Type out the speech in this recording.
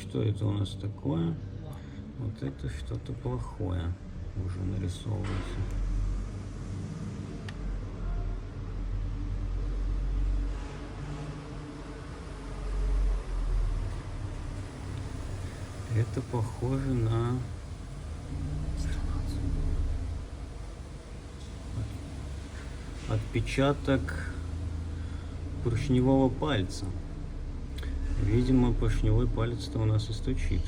что это у нас такое? Вот это что-то плохое уже нарисовывается. Это похоже на отпечаток поршневого пальца. Видимо, поршневой палец-то у нас и стучит.